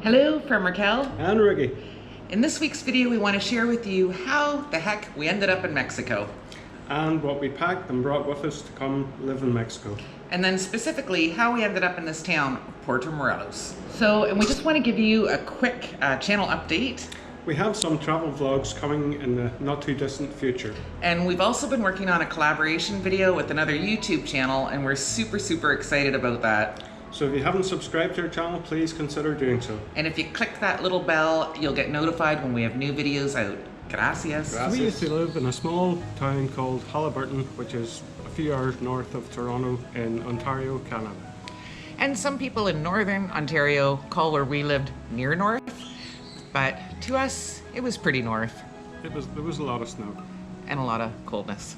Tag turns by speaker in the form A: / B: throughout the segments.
A: Hello from Raquel
B: and Ricky.
A: In this week's video we want to share with you how the heck we ended up in Mexico.
B: And what we packed and brought with us to come live in Mexico.
A: And then specifically how we ended up in this town, Puerto Morelos. And we just want to give you a quick channel update.
B: We have some travel vlogs coming in the not too distant future.
A: And we've also been working on a collaboration video with another YouTube channel, and we're super excited about that.
B: So if you haven't subscribed to our channel, please consider doing so.
A: And if you click that little bell, you'll get notified when we have new videos out. Gracias.
B: We used to live in a small town called Halliburton, which is a few hours north of Toronto in Ontario, Canada.
A: And some people in northern Ontario call where we lived near north, but to us, it was pretty north.
B: There was a lot of snow.
A: And a lot of coldness.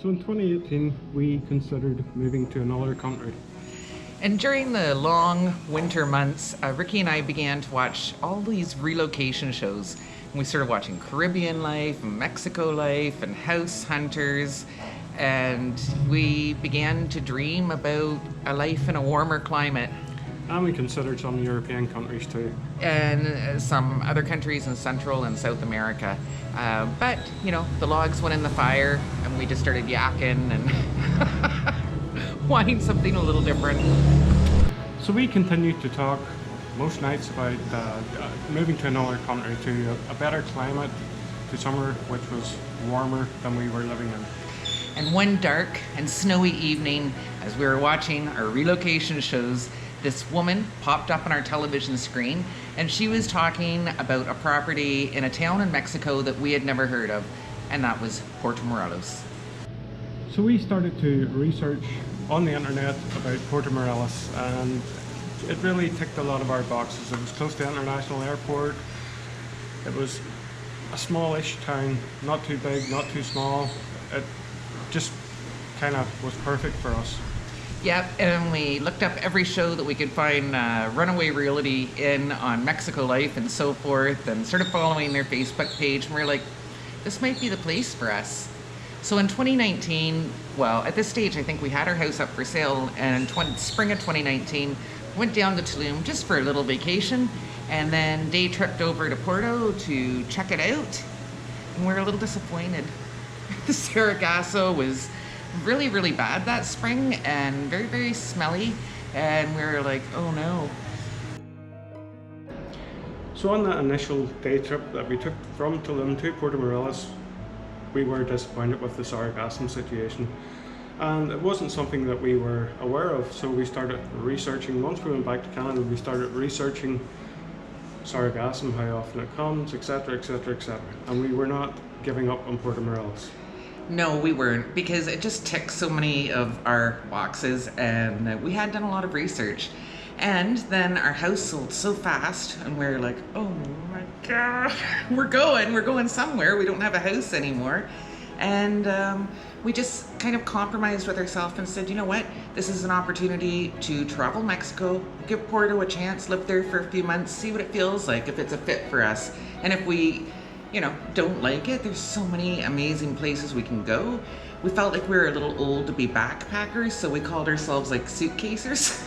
B: So in 2018, we considered moving to another country.
A: And during the long winter months, Ricky and I began to watch all these relocation shows. And we started watching Caribbean Life, Mexico Life, and House Hunters. And we began to dream about a life in a warmer climate.
B: And we considered some European countries too.
A: And some other countries in Central and South America. But, you know, the logs went in the fire and we just started yakking and wanting something a little different.
B: So we continued to talk most nights about moving to another country, to a better climate, to somewhere which was warmer than we were living in.
A: And one dark and snowy evening, as we were watching our relocation shows, this woman popped up on our television screen and she was talking about a property in a town in Mexico that we had never heard of, and that was Puerto Morelos.
B: So we started to research on the internet about Puerto Morelos, and it really ticked a lot of our boxes. It was close to the international airport. It was a smallish town, not too big, not too small. It just kind of was perfect for us.
A: Yep, and we looked up every show that we could find runaway realty in on Mexico Life and so forth, and started following their Facebook page, and we were like, this might be the place for us. So in 2019, well, at this stage I think we had our house up for sale, and in spring of 2019, went down to Tulum just for a little vacation, and then day tripped over to Puerto to check it out, and we were a little disappointed. The Sargasso was really bad that spring and very smelly, and we were like, oh no.
B: So on that initial day trip that we took from Tulum to Puerto Morelos, we were disappointed with the sargassum situation, and it wasn't something that we were aware of, so we started researching. Once we went back to Canada, we started researching sargassum, how often it comes, etc, and we were not giving up on Puerto Morelos.
A: No, we weren't, because it just ticked so many of our boxes, and we had done a lot of research. And then our house sold so fast, and we were like, oh my God, we're going somewhere. We don't have a house anymore. And we just kind of compromised with ourselves and said, you know what, this is an opportunity to travel Mexico, give Puerto a chance, live there for a few months, see what it feels like, if it's a fit for us. And if we, you know, don't like it, there's so many amazing places we can go. We felt like we were a little old to be backpackers, so we called ourselves like suitcasers,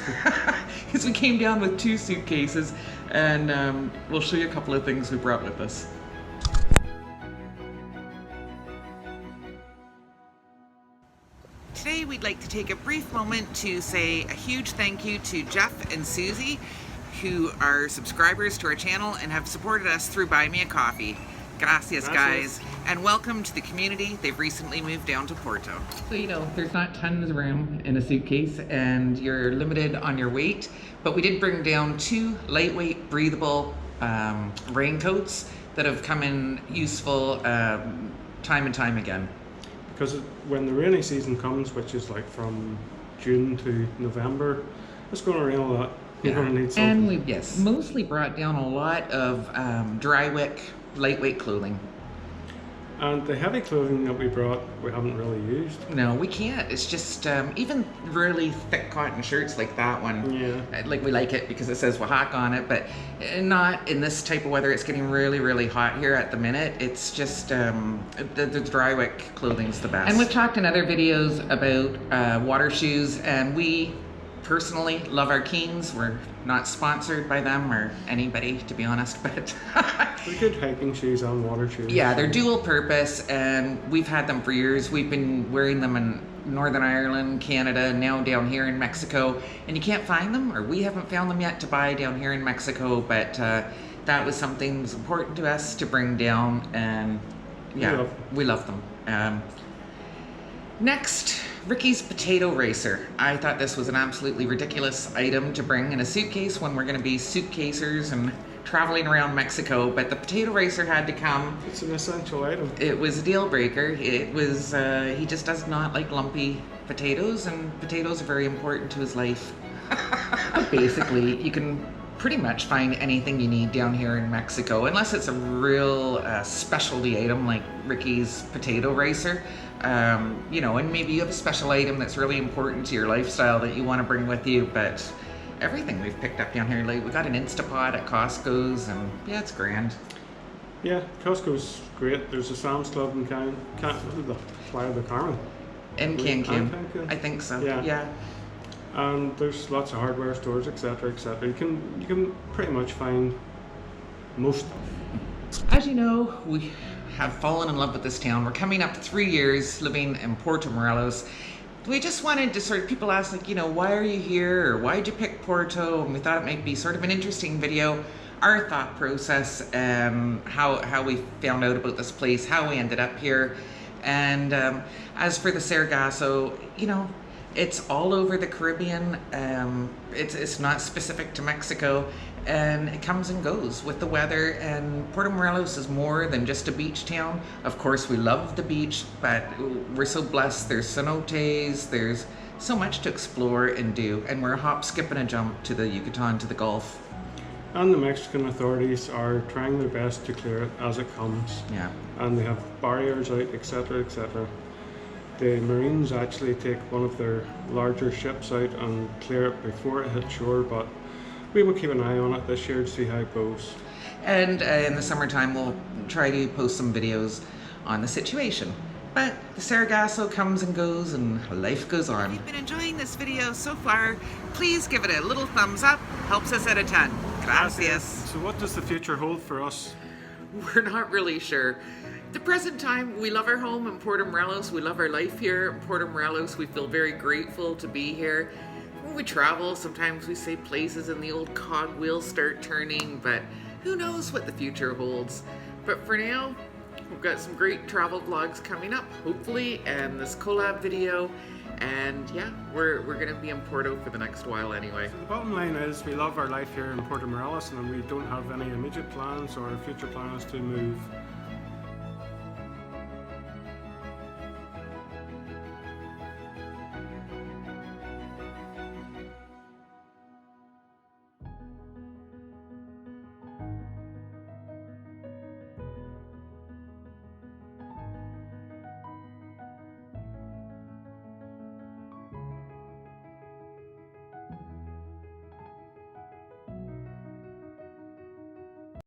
A: because we came down with 2 suitcases, and we'll show you a couple of things we brought with us. Today we'd like to take a brief moment to say a huge thank you to Jeff and Susie, who are subscribers to our channel and have supported us through Buy Me a Coffee. Gracias, guys, and welcome to the community. They've recently moved down to Puerto. So, you know, there's not tons of room in a suitcase and you're limited on your weight, but we did bring down 2 lightweight, breathable raincoats that have come in useful time and time again.
B: Because when the rainy season comes, which is like from June to November, it's going to rain a lot. We're going to need something.
A: And we mostly brought down a lot of dry wick, lightweight clothing.
B: And the heavy clothing that we brought, we haven't really used.
A: No, we can't. It's just, even really thick cotton shirts like that one.
B: Yeah.
A: Like, we like it because it says Oaxaca on it, but not in this type of weather. It's getting really hot here at the minute. It's just, the dry wick clothing's the best. And we've talked in other videos about water shoes, and we personally love our Keens. We're not sponsored by them or anybody, to be honest, but
B: They're good hiking shoes and water shoes.
A: yeah, they're dual purpose, and we've had them for years. We've been wearing them in Northern Ireland, Canada, now down here in Mexico, and you can't find them, or we haven't found them yet to buy down here in Mexico, but that was something that was important to us to bring down, and yeah, we love them. Next, Ricky's potato racer. I thought this was an absolutely ridiculous item to bring in a suitcase when we're going to be suitcasers and traveling around Mexico, but the potato racer had to come.
B: It's an essential item.
A: It was a deal breaker. It was, he just does not like lumpy potatoes, and potatoes are very important to his life. Basically, you can pretty much find anything you need down here in Mexico, unless it's a real specialty item like Ricky's potato racer. You know, and maybe you have a special item that's really important to your lifestyle that you want to bring with you, but everything we've picked up down here, like we got an Instapot at Costco's, and yeah, it's grand.
B: Yeah, Costco's great. There's a Sam's Club in the Playa del Carmen.
A: In Cancun, I think so. Yeah.
B: And there's lots of hardware stores, etc., etc. You can pretty much find most.
A: As you know, we have fallen in love with this town. We're coming up 3 years living in Puerto Morelos. We just wanted to sort of, people ask, like, you know, why are you here, or why'd you pick Porto? And we thought it might be sort of an interesting video, our thought process, how we found out about this place, how we ended up here. And as for the Sargasso, you know, it's all over the Caribbean. It's not specific to Mexico, and it comes and goes with the weather. And Puerto Morelos is more than just a beach town. Of course, we love the beach, but we're so blessed. There's cenotes, there's so much to explore and do, and we're a hop, skip, and a jump to the Yucatan, to the Gulf.
B: And the Mexican authorities are trying their best to clear it as it comes.
A: Yeah.
B: And they have barriers out, etc., etc. The Marines actually take one of their larger ships out and clear it before it hits shore, but we will keep an eye on it this year to see how it goes.
A: And in the summertime, we'll try to post some videos on the situation. But the Sargasso comes and goes, and life goes on. If you've been enjoying this video so far, please give it a little thumbs up. Helps us out a ton. Gracias.
B: So what does the future hold for us?
A: We're not really sure. At the present time, we love our home in Puerto Morelos. We love our life here in Puerto Morelos. We feel very grateful to be here. When we travel, sometimes we say places and the old cogwheels start turning, but who knows what the future holds. But for now, we've got some great travel vlogs coming up, hopefully, and this collab video. And yeah, we're gonna be in Porto for the next while anyway.
B: So the bottom line is we love our life here in Puerto Morelos, and we don't have any immediate plans or future plans to move